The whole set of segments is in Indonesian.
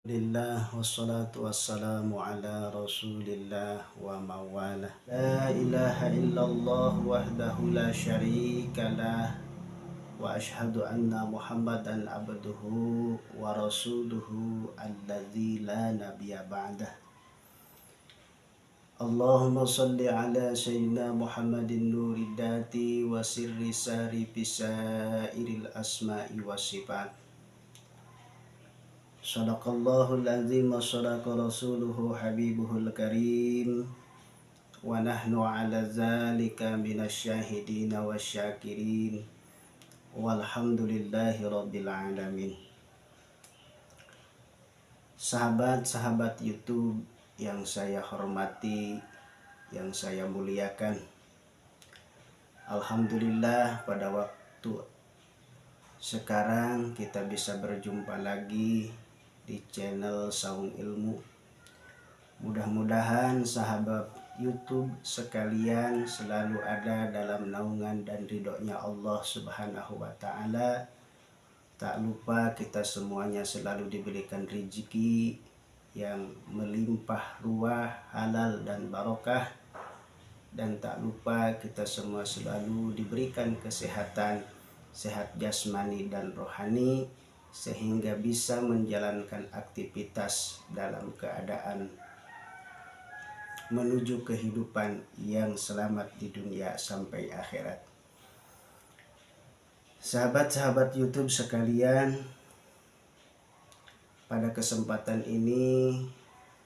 Alhamdulillah wassalatu wassalamu ala rasulillah wa mawalah. La ilaha illallah wahdahu la syarika lah wa ashhadu anna muhammadan abduhu wa rasuluhu alladzi la nabiyya ba'dah. Allahumma salli ala sayyidina muhammadin nuridati wa sirri sari bisairil asma'i wa sifat. Sadaqallahul azim wa sadaqa rasuluhu habibuhul karim wa nahnu ala zalika minasyahidina wasyakirin walhamdulillahi rabbil alamin. Sahabat-sahabat YouTube yang saya hormati, yang saya muliakan, alhamdulillah pada waktu sekarang kita bisa berjumpa lagi di channel Saung Ilmu. Mudah-mudahan sahabat YouTube sekalian selalu ada dalam naungan dan ridhonya Allah Subhanahu wa Ta'ala. Tak lupa kita semuanya selalu diberikan rezeki yang melimpah ruah, halal dan barokah. Dan tak lupa kita semua selalu diberikan kesehatan, sehat jasmani dan rohani, sehingga bisa menjalankan aktivitas dalam keadaan menuju kehidupan yang selamat di dunia sampai akhirat. Sahabat-sahabat YouTube sekalian, pada kesempatan ini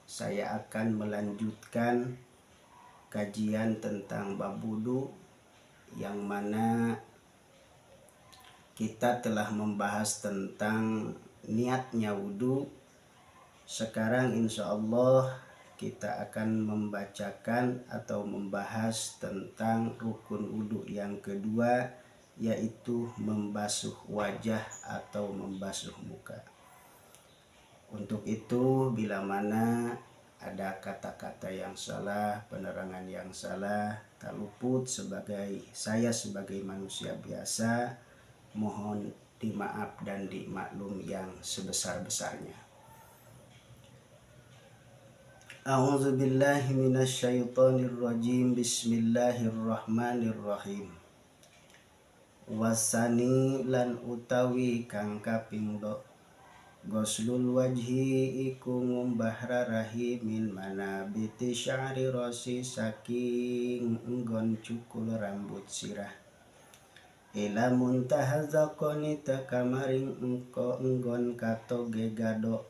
saya akan melanjutkan kajian tentang bab wudu, yang mana kita telah membahas tentang niatnya wudu. Sekarang insya Allah kita akan membacakan atau membahas tentang rukun wudu yang kedua, yaitu membasuh wajah atau membasuh muka. Untuk itu, bila mana ada kata-kata yang salah, penerangan yang salah, tak luput saya sebagai manusia biasa, mohon dimaaf dan dimaklum yang sebesar-besarnya. A'udzubillahi minasyaitonirrajim. Bismillahirrahmanirrahim. Wasani lan utawi kang kaping goslul wajhi iku ngumbah rarahi min manabiti sya'ri rosi saking enggon cukul rambut sirah ila muntaha zakoni takamaring enggon katoge gado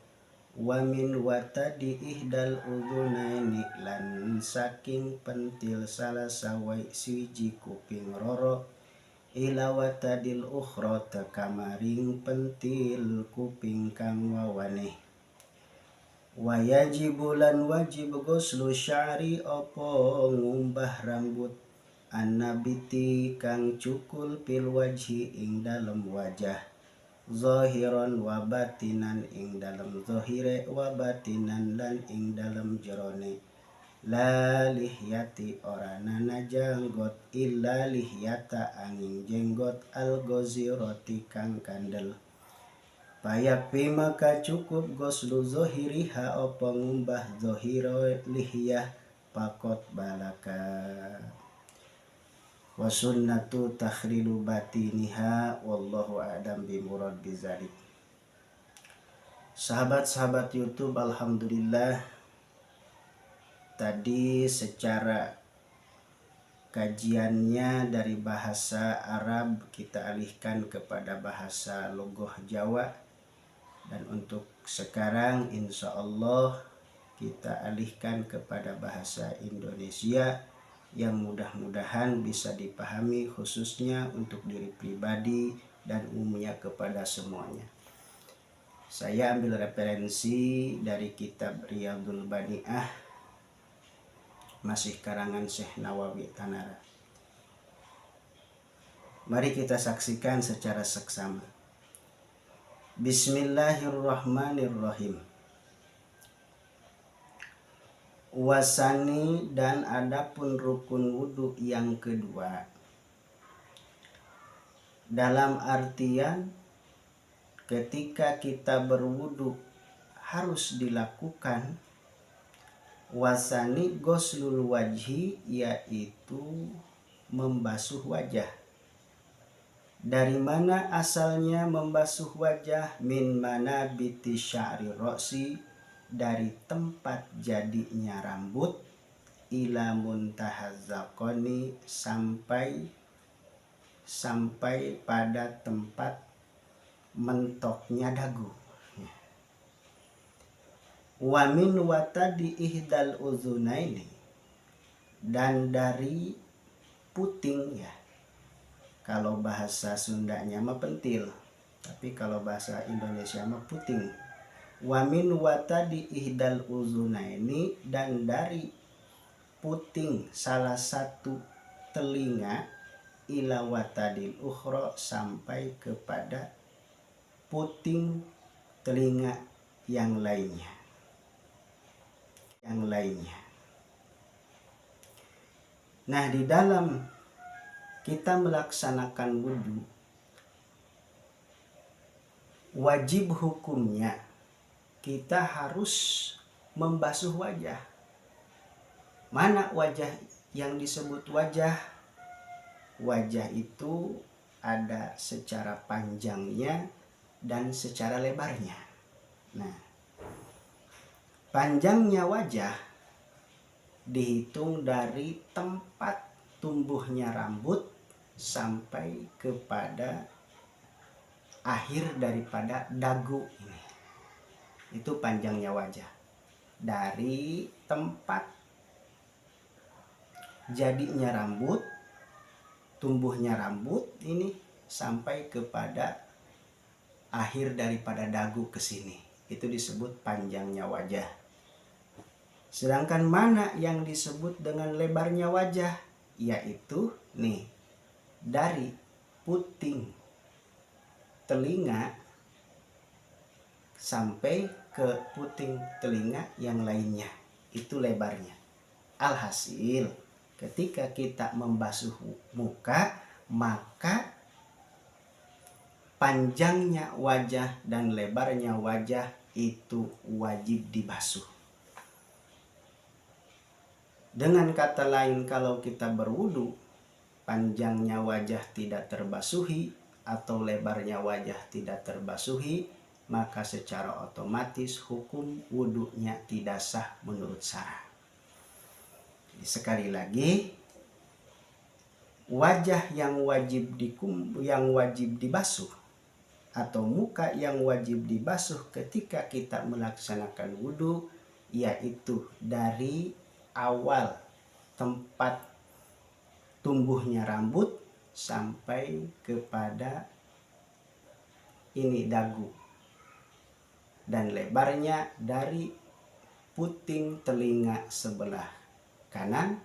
wa min watadi ihdal udhunaini lan saking pentil salah sawai siji kuping roro ila watadil ukhra takamaring pentil kuping kang wawane. Wayajibu lan wajib goslu sya'ri opo ngumbah rambut annabiti kang cukul pil wajhi ing dalem wajah, zahiran wa batinan ing dalem zahire wa batinan lan ing dalem jerone, la lihyati orana janggot illa lihyata angin jenggot al goziroti kang kandel. Payakfi maka cukup goslu zahiriha opo ngumbah zahiro lihyah pakot balaka. Wa sunnatu takhrilu batiniha wallahu a'lam bimurad bizalik. Sahabat-sahabat YouTube, alhamdulillah tadi secara kajiannya dari bahasa Arab kita alihkan kepada bahasa logoh Jawa, dan untuk sekarang insya Allah kita alihkan kepada bahasa Indonesia yang mudah-mudahan bisa dipahami khususnya untuk diri pribadi dan umumnya kepada semuanya. Saya ambil referensi dari kitab Riyadhul Bani'ah, masih karangan Syekh Nawawi Tanara. Mari kita saksikan secara seksama. Bismillahirrahmanirrahim. Wasani dan adapun rukun wudu yang kedua, dalam artian ketika kita berwudu harus dilakukan wasani ghuslul wajhi, yaitu membasuh wajah. Dari mana asalnya membasuh wajah? Min manabiti sya'ri roksi, dari tempat jadinya rambut, ila muntahaz zakoni, sampai pada tempat mentoknya dagu. Wa min watadi ihdal uzunaini, dan dari puting, ya kalau bahasa Sundanya mah pentil, tapi kalau bahasa Indonesia mah puting. Wa min watadi ihdal uzunaini, dan dari puting salah satu telinga, ila watadil ukhra, sampai kepada puting telinga yang lainnya. Nah, di dalam kita melaksanakan wudhu, wajib hukumnya kita harus membasuh wajah. Mana wajah yang disebut wajah? Wajah itu ada secara panjangnya dan secara lebarnya. Nah, panjangnya wajah dihitung dari tempat tumbuhnya rambut sampai kepada akhir daripada dagu ini. Itu panjangnya wajah. Dari tempat jadinya rambut, tumbuhnya rambut ini, sampai kepada akhir daripada dagu ke sini. Itu disebut panjangnya wajah. Sedangkan mana yang disebut dengan lebarnya wajah? Yaitu nih, dari puting telinga sampai ke puting telinga yang lainnya. Itu lebarnya. Alhasil, ketika kita membasuh muka, maka panjangnya wajah dan lebarnya wajah itu wajib dibasuh. Dengan kata lain, kalau kita berwudu, panjangnya wajah tidak terbasuhi atau lebarnya wajah tidak terbasuhi, maka secara otomatis hukum wudunya tidak sah menurut syara. Sekali lagi, wajah yang wajib dibasuh atau muka yang wajib dibasuh ketika kita melaksanakan wudu, yaitu dari awal tempat tumbuhnya rambut sampai kepada ini dagu, dan lebarnya dari puting telinga sebelah kanan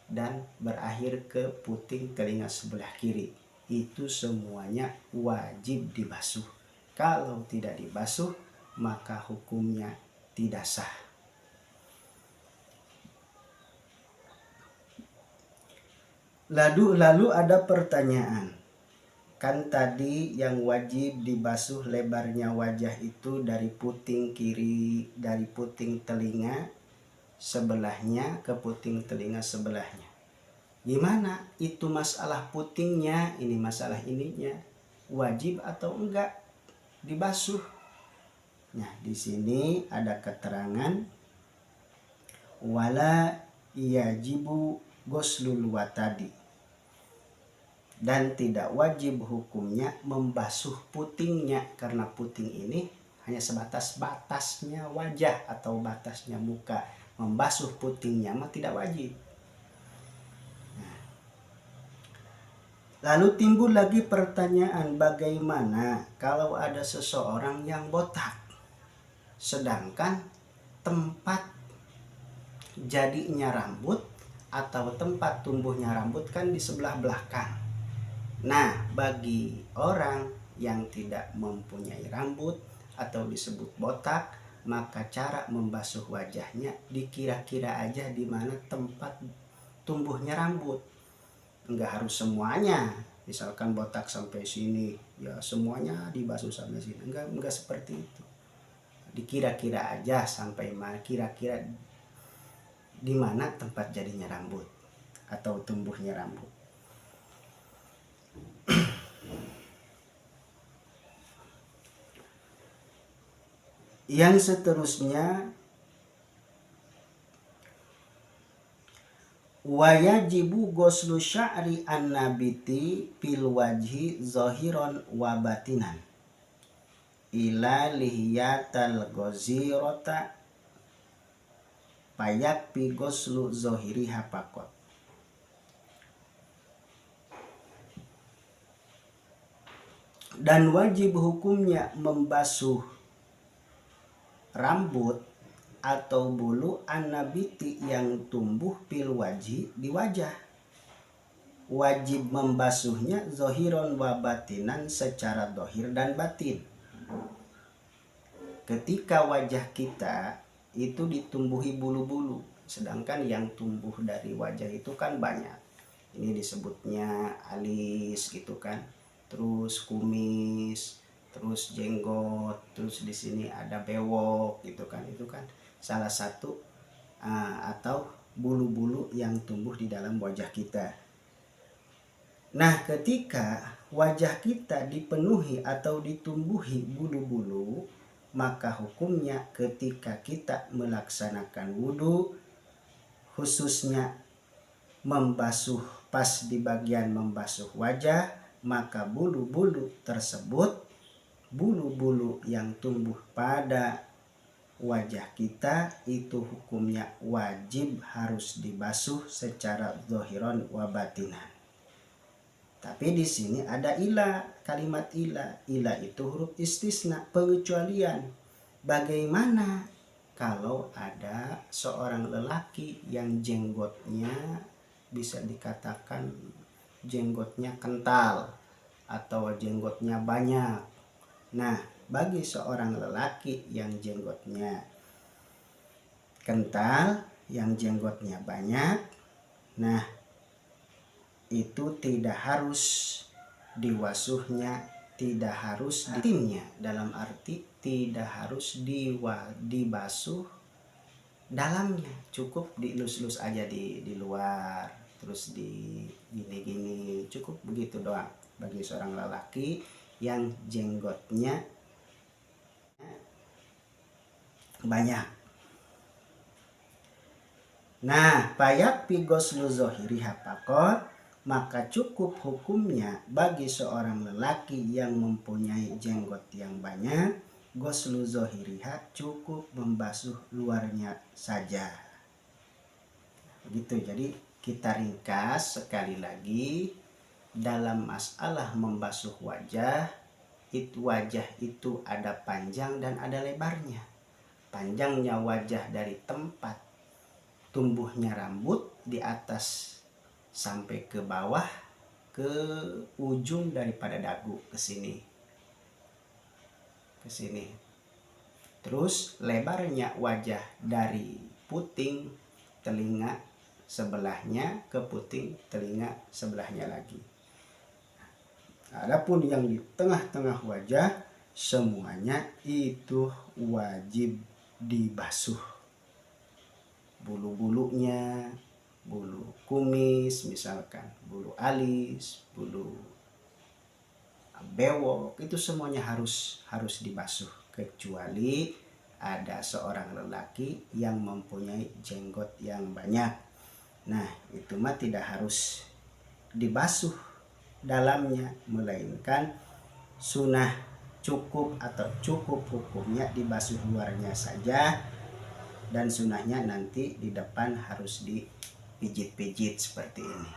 dan berakhir ke puting telinga sebelah kiri. Itu semuanya wajib dibasuh. Kalau tidak dibasuh, maka hukumnya tidak sah. Lalu ada pertanyaan. Kan tadi yang wajib dibasuh lebarnya wajah itu dari puting kiri, dari puting telinga sebelahnya ke puting telinga sebelahnya. Gimana itu masalah putingnya, ini masalah ininya, wajib atau enggak dibasuh? Nah, di sini ada keterangan wala yajibu ghuslul watadi, dan tidak wajib hukumnya membasuh putingnya, karena puting ini hanya sebatas batasnya wajah atau batasnya muka. Membasuh putingnya mah tidak wajib. Nah, lalu timbul lagi pertanyaan, bagaimana kalau ada seseorang yang botak, sedangkan tempat jadinya rambut atau tempat tumbuhnya rambut kan di sebelah belakang. Nah, bagi orang yang tidak mempunyai rambut atau disebut botak, maka cara membasuh wajahnya dikira-kira aja di mana tempat tumbuhnya rambut. Enggak harus semuanya. Misalkan botak sampai sini, ya semuanya dibasuh sampai sini. Enggak seperti itu. dikira-kira aja sampai kira-kira di mana tempat jadinya rambut atau tumbuhnya rambut. Yang seterusnya, wayajibu ghuslu sya'ri an-nabiti fil wajhi zahiran wa batinan ila lihiyatal ghazirata payakfi ghuslu zahiriha faqat. Dan wajib hukumnya membasuh rambut atau bulu an-nabiti yang tumbuh fil wajhi di wajah. Wajib membasuhnya zahiron wa batinan secara zahir dan batin. Ketika wajah kita itu ditumbuhi bulu-bulu, sedangkan yang tumbuh dari wajah itu kan banyak. Ini disebutnya alis gitu kan, terus kumis, terus jenggot, terus di sini ada bewok gitu kan. Itu kan salah satu atau bulu-bulu yang tumbuh di dalam wajah kita. Nah, ketika wajah kita dipenuhi atau ditumbuhi bulu-bulu, maka hukumnya ketika kita melaksanakan wudhu, khususnya membasuh pas di bagian membasuh wajah, maka bulu-bulu tersebut, bulu-bulu yang tumbuh pada wajah kita itu hukumnya wajib harus dibasuh secara zahiran wa batinan. Tapi di sini ada ila, kalimat ila. Ila itu huruf istisna, pengecualian. Bagaimana kalau ada seorang lelaki yang jenggotnya bisa dikatakan jenggotnya kental atau jenggotnya banyak. Nah, bagi seorang lelaki yang jenggotnya kental, yang jenggotnya banyak, nah itu tidak harus diwasuhnya, tidak harus ditimnya, dalam arti tidak harus dibasuh dalamnya, cukup dielus-elus aja di luar, terus di gini-gini, cukup begitu doang bagi seorang lelaki yang jenggotnya banyak. Nah, payakfi ghuslu zahiriha faqat, maka cukup hukumnya bagi seorang lelaki yang mempunyai jenggot yang banyak, ghuslu zahiriha, cukup membasuh luarnya saja. Begitu. Jadi kita ringkas sekali lagi, dalam masalah membasuh wajah itu ada panjang dan ada lebarnya. Panjangnya wajah dari tempat tumbuhnya rambut di atas sampai ke bawah, ke ujung daripada dagu ke sini. Terus lebarnya wajah dari puting telinga sebelahnya ke puting telinga sebelahnya lagi. Adapun yang di tengah-tengah wajah semuanya itu wajib dibasuh. Bulu-bulunya, bulu kumis misalkan, bulu alis, bulu bewok, itu semuanya harus dibasuh, kecuali ada seorang lelaki yang mempunyai jenggot yang banyak. Nah, itu mah tidak harus dibasuh dalamnya, melainkan sunnah cukup atau cukup hukumnya dibasuh luarnya saja, dan sunnahnya nanti di depan harus dipijit-pijit seperti ini.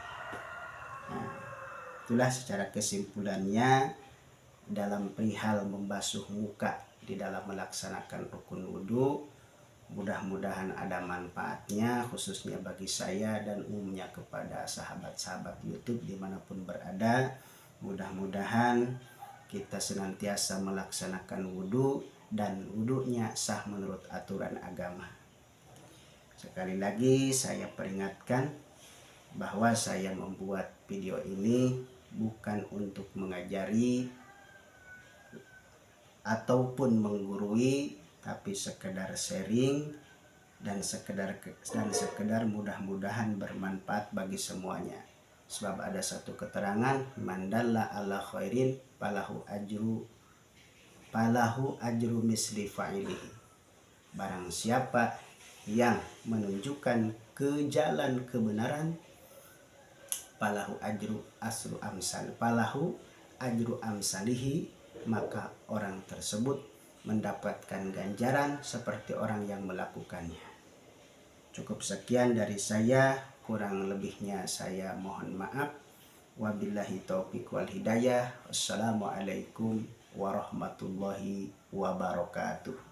Nah, itulah secara kesimpulannya dalam perihal membasuh muka di dalam melaksanakan rukun wudhu. Mudah-mudahan ada manfaatnya, khususnya bagi saya dan umumnya kepada sahabat-sahabat YouTube dimanapun berada. Mudah-mudahan kita senantiasa melaksanakan wudhu dan wudhunya sah menurut aturan agama. Sekali lagi saya peringatkan bahwa saya membuat video ini bukan untuk mengajari ataupun menggurui, tapi sekedar sharing dan sekedar mudah-mudahan bermanfaat bagi semuanya. Sebab ada satu keterangan, mandalla ala khairin falahu ajru misli fa'ilihi. Barang siapa yang menunjukkan ke jalan kebenaran, falahu ajru amsalihi, maka orang tersebut mendapatkan ganjaran seperti orang yang melakukannya. Cukup sekian dari saya, kurang lebihnya saya mohon maaf. Wabillahi taufiq wal hidayah. Wassalamualaikum warahmatullahi wabarakatuh.